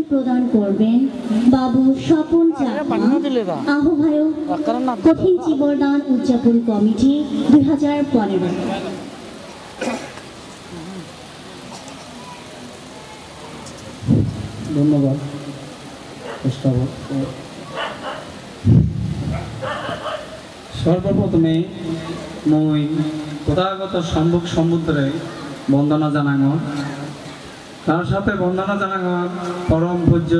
প্রদান করবেন বাবু স্বপন চাকমা, আহ্বায়ক কঠিন জীবনদান উদযাপন কমিটি 2015। ধন্যবাদ। সর্বপ্রথমে মই তথাগত সম্মুখ সমুদ্রে বন্দনা জানাঙ, তার সাথে বন্দনা জানাঙ পরম পূজ্য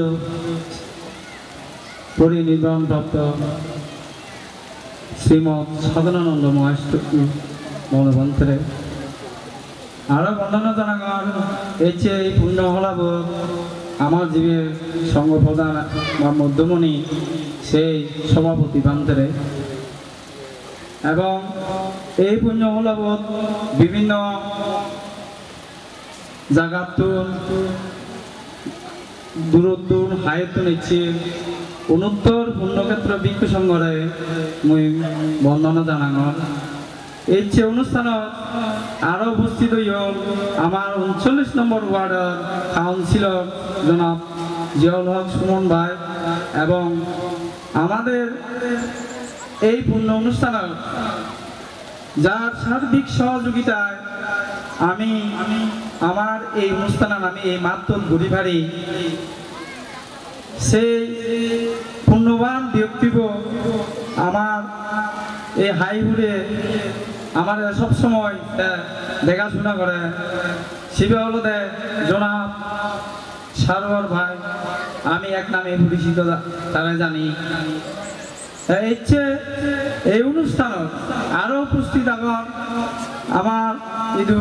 পরিনির্বাণপ্রাপ্ত শ্রীমৎ সাধনানন্দ মহাস্তী মনোবন্থরে আরও বন্দনা জানাঙ এই যে এই পুণ্য হলাব আমার জীবের সঙ্গ প্রধান বা মধ্যমণি সেই সভাপতি বান্তরে এবং এই পুণ্য হলাবত বিভিন্ন জায়গাতুন দূরত্বন হায়তুন ইচ্ছে অনুত্তর পুণ্যক্ষেত্র বিক্ষু সংঘরে মুই বন্দনা জানাঙ। এই যে অনুষ্ঠানত আরও উপস্থিত হইল আমার 39 নম্বর ওয়ার্ডের কাউন্সিলর জনাব জিয়াউল হক সুমন ভাই এবং আমাদের এই পূর্ণ অনুষ্ঠানের যার সার্বিক সহযোগিতায় আমি আমার এই অনুষ্ঠানের আমি এই মাধ্যম ঘুরি ভারি সেই পুণ্যবান ব্যক্তিব আমার এই হাইহুডে আমার সবসময় দেখাশোনা করে শিবে হল জনাব সারোয়ার ভাই, আমি এক নামে পরিচিত তারা জানি। এই অনুষ্ঠানত আরো উপস্থিত আমার ইদু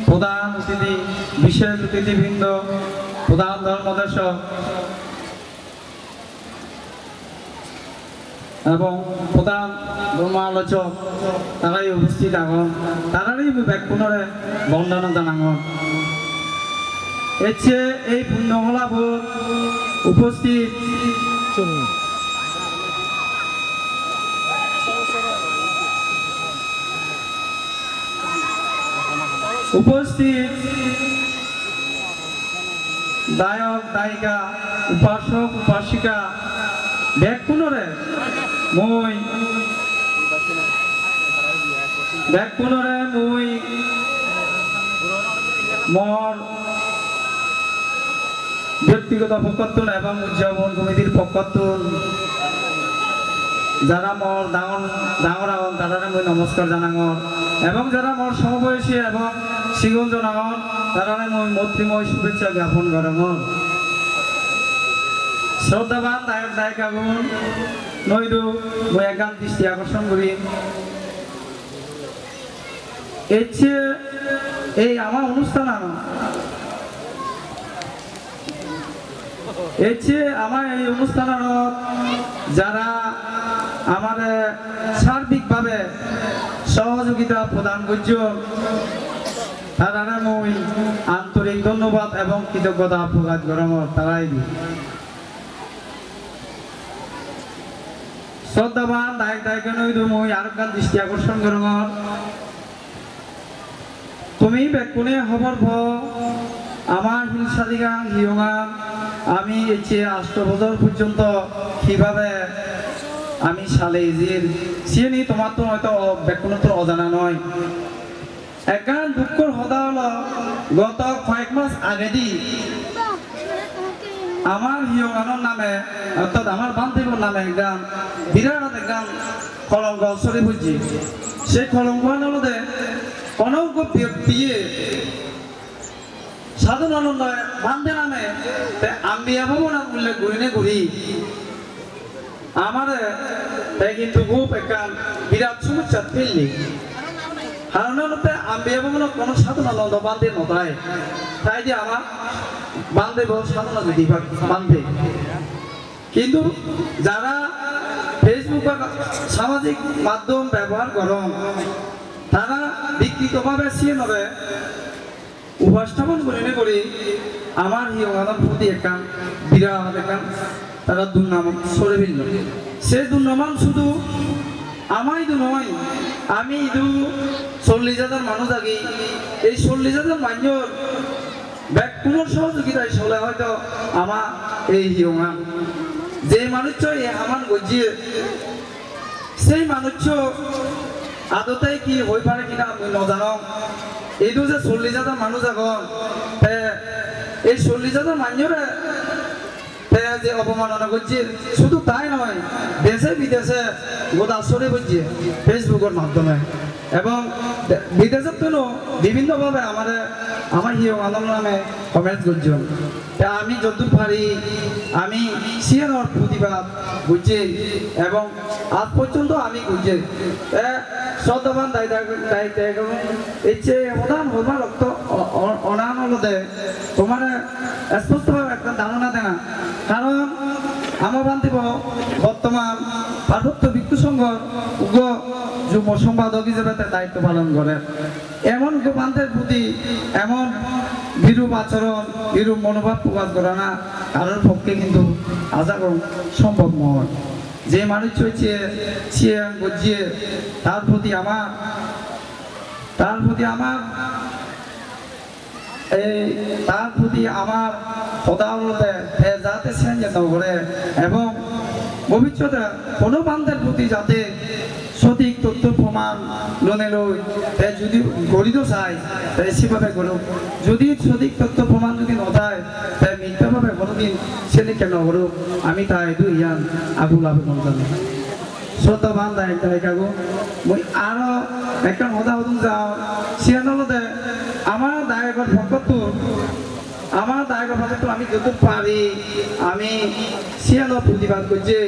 প্রধান অতিথি বিশেষ অতিথিবৃন্দ প্রধান ধর্মদর্শক এবং প্রধান ধর্ম আলোচক তারাই উপস্থিত আগন, তারারই ব্যাকুণরে বন্দনা জানাঙ। এই পুণ্য হলাব উপস্থিত দায়ক দায়িকা উপাসক উপাসিকা ব্যাকুণরে মই মর ব্যক্তিগত পক্ষতুন এবং উদযাপন কমিটির পক্ষতুন যারা মর ডাঙর আগন তারা মই নমস্কার জানাঙ এবং যারা মর সমবয়সী এবং শিগল জনাঙ তারা মই মৈত্রীময় শুভেচ্ছা জ্ঞাপন করাঙ। শ্রদ্ধাবান দায়ক দায়িকাগুন নইদু মই একগান দৃষ্টি আকর্ষণ করি এই আমার অনুষ্ঠান আমার এই অনুষ্ঠান যারা আমাদের সার্বিকভাবে সহযোগিতা প্রদান করছ তারা মই আন্তরিক ধন্যবাদ এবং কৃতজ্ঞতা প্রকাশ করাম তারাই শ্রদ্ধাবান দায়ক দায়িকা নইদু মই আর গান দৃষ্টি আকর্ষণ করম তুমি বেকুনে খবর আমার হিংসাদিগাং হিয়ঙাং আমি এই 8 বছর পর্যন্ত কিভাবে আমি সালে চিনি তোমার তো হয়তো বেকুনে তো অজানা নয়। একগান দুঃখর হদা হলো গত কয়েক মাস আগে দি আমার হিয়ঙানোর নামে অর্থাৎ আমার বান্ধবীর নামে একগান বিরাট একগান কলঙ্ক সরি বুঝছি সেই কলঙ্ক হলো অনৌক ব্যক্তি সাধনানন্দ বান্ধে নামে আম্বিয়া ভবন উল্লেখ করিনে করি আমার কিন্তু খুব একটা বিরাট সমস্যা ফেললি সাধারণত আম্বিয়া ভবন কোনো সাধনানন্দ বান্ধে নতায় তাই যে আমার বান্ধে সাধনা যদি বান্ধে কিন্তু যারা ফেসবুক বা সামাজিক মাধ্যম ব্যবহার করেন তারা বিকৃতভাবে সিয়ে নবে উপস্থাপন করি আমার হিয়ঙানোর প্রতি একখান বিরাট একখান তারা দুর্নাম সরে ফেলল। সে দুর্নাম শুধু আমাই তো নয়, আমি 40,000 মানুষ আগে এই 40,000 মানুষ ব্যাগ কোনো সহযোগিতায় চলে হয়তো আমার এই হিয়ঙা যে মানুষ এই হামান গজিয়ে সেই মানুষ আদতে কি হয়ে পারে কিনা আমি নজানো এইটো যে 40,000 মানুষ এখন এই 40,000 মানুষরে যে অবমাননা করছে শুধু তাই নয় দেশে বিদেশে গোটা সরে করছে ফেসবুকের মাধ্যমে এবং বিদেশের তো বিভিন্নভাবে আমার হিয়ং আন্দোলন নামে কমেন্ট করছেন আমি যতদূর পারি আমি সিএনর প্রতিবাদ বুঝছি এবং আজ পর্যন্ত আমি বুঝছি শ্রদ্ধাবান দায়িত্ব এই যে প্রধান হবার রক্ত অনান হলতে তোমার স্পষ্টভাবে একটা ধারণা দেনা কারণ আমার বান্ধিব বর্তমান পার্বত্য ভিক্ষু সংঘর যুব সম্পাদক হিসেবে দায়িত্ব পালন করে এমন বান্ধের প্রতি এমন বিরূপ আচরণ বিরূপ মনোভাব প্রকাশ করে না কারোর পক্ষে কিন্তু আশা করুন সম্ভব নয় যে মানুষ হচ্ছে সিএম গজিয়ে তার প্রতি আমার কথা বলতে যাতে সেন করে এবং ভবিষ্যতে কোনো বান্ধের প্রতি যাতে সঠিক তথ্য প্রমাণ লোনে লই যদি গড়িত চায় তাই সেভাবে করুক যদি সঠিক তথ্য প্রমাণ যদি নথায় তাই মিথ্যাভাবে কোনোদিন সেনে কেন করুক আমি তাই দুই ইয়ান আগুল আবেদন জানি শ্রদ্ধাবান দায়িত্ব মই আরো একটা মজা হতুন যাও সিয়ানলতে আমার দায়কের ভক্তটো আমি যত পারি আমি সিয়ানো প্রতিবাদ করছি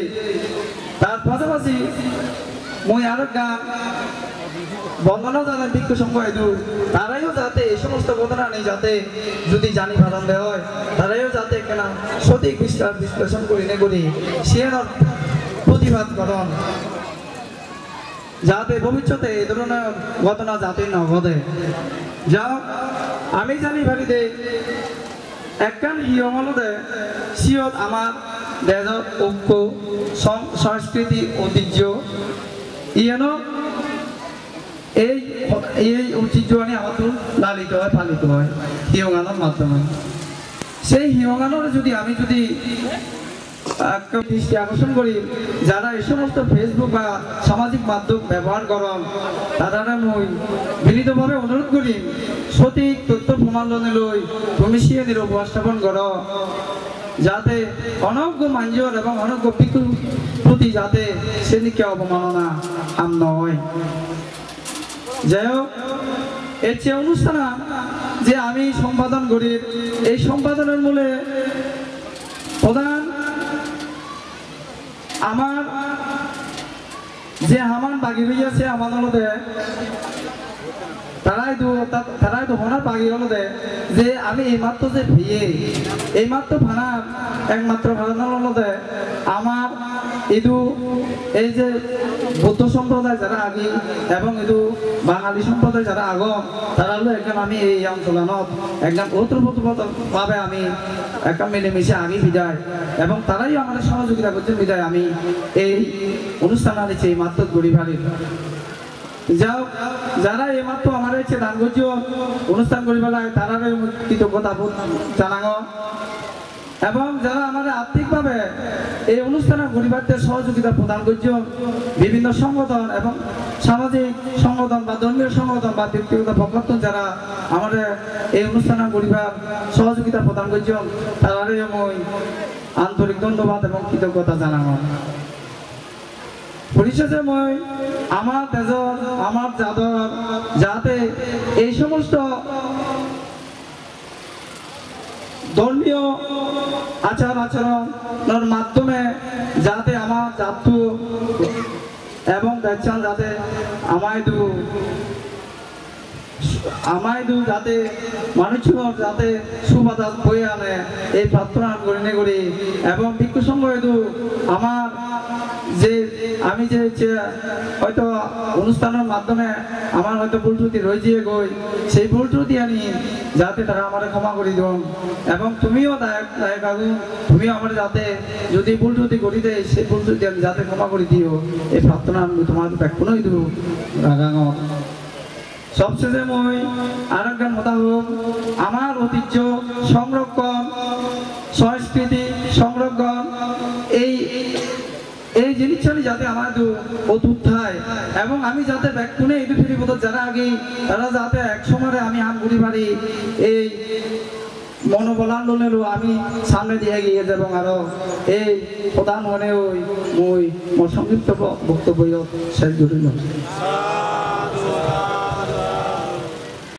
তার পাশাপাশি মই আরো গান বন্দনা জানান ভিক্ষু সংঘ এদু তারাইও যাতে এই সমস্ত ঘটনা নেই যাতে যদি জানি ভারণ দেওয়া হয় তারাইও যাতে কেনা সঠিক বিশ্লেষণ করি নে করি সিয়ানোর প্রতিবাদ করন যাতে ভবিষ্যতে এই ধরনের ঘটনা যাতে না ঘটে যাও আমি জানি ভারিতে একখান হিয়মলতে সিয়ত আমার দেশত ঐক্য সংস্কৃতি ঐতিহ্য ইয়েনো এই ঐতিহ্য আনি আমাদের লালিত হয় পালিত হয় হিয়গানোর মাধ্যমে সেই হিয়গানোর যদি আমি দৃষ্টি আকর্ষণ করি যারা এই সমস্ত ফেসবুক বা সামাজিক মাধ্যম ব্যবহার করেন তারা মই বিনীতভাবে অনুরোধ করি সঠিক তথ্য প্রমাণ লই তুমি সিএনির উপস্থাপন কর যাতে অনজ্ঞ মানুষের এবং অনজ্ঞ ভিক্ষুর প্রতি যাতে সেদিকে অবমাননা আম নয় যাই হোক এর চেয়ে অনুষ্ঠান যে আমি সম্পাদন করি এই সম্পাদনের মূলে প্রধান আমার যে হামান বাগি হইয়াছে আমাদের মধ্যে তারাই তো হনার বাগি হলো যে আমি এইমাত্র যে ভিয়ে এইমাত্র ভাড়ার একমাত্র ভাড়ার মধ্যে আমার ইদু এই যে বৌদ্ধ সম্প্রদায় যারা আগে এবং ইদু বাঙালি সম্প্রদায় যারা আগম তারা হলো একদম আমি এই অঞ্চলত একদম ওতপ্রোতভাবে আমি একটা মিলেমিশে আগে বিদায় এবং তারাই আমাদের সহযোগিতা করছেন বিদায় আমি এই অনুষ্ঠান আনিছি এই মাত্র গরিবাড়ির যাও যারা এইমাত্র আমার হচ্ছে দানগজ্য অনুষ্ঠান করি পেলায় তারা কৃতজ্ঞতা জানানো এবং যারা আমাদের আর্থিকভাবে এই অনুষ্ঠানে গরিবারদের সহযোগিতা প্রদান করছে বিভিন্ন সংগঠন এবং সামাজিক সংগঠন বা ধর্মীয় সংগঠন বা ব্যক্তিগত পক্ষ যারা আমাদের এই অনুষ্ঠানে গরিবার সহযোগিতা প্রদান করছে তারারই মই আন্তরিক ধন্যবাদ এবং কৃতজ্ঞতা জানানো পরিশেষে মই আমার দেশর আমার জাদর যাতে এই সমস্ত ধর্মীয় আচার আচরণের মাধ্যমে যাতে আমার জাতু এবং দেখছেন যাতে আমায় যাতে মানুষের যাতে সুবাতাস বয়ে আনে এই প্রার্থনা করি এবং ভিক্ষু সংঘ আমার যে আমি যে হয়তো অনুষ্ঠানের মাধ্যমে আমার হয়তো ভুল ত্রুটি রয়েছে গই সেই ভুল ত্রুটি আনি যাতে তারা আমার ক্ষমা করে দিন এবং তুমিও দায়ক আগুন তুমিও আমার যাতে যদি ভুল ত্রুটি করি দেয় সেই ভুল ত্রুটি আমি যাতে ক্ষমা করে দিও এই প্রার্থনা আমি তোমার ব্যাকুণই দিব রাগাঙত সবশেষে মই আর গান মোতাবেক আমার ঐতিহ্য সংরক্ষণ সংস্কৃতি সংরক্ষণ এই এই জিনিসগুলি যাতে আমার অতুত থাকে এবং আমি যাতে ব্যাকুনে এই পৃথিবীতে যারা আগে তারা যাতে এক সময় আমি আমগুড়ি পারি এই মনোবল আন্দোলনেরও আমি সামনে দিয়ে গিয়ে যাব আরো এই প্রধান মনে ওই মই সংক্ষিপ্ত বক্তব্য শেষ করিল।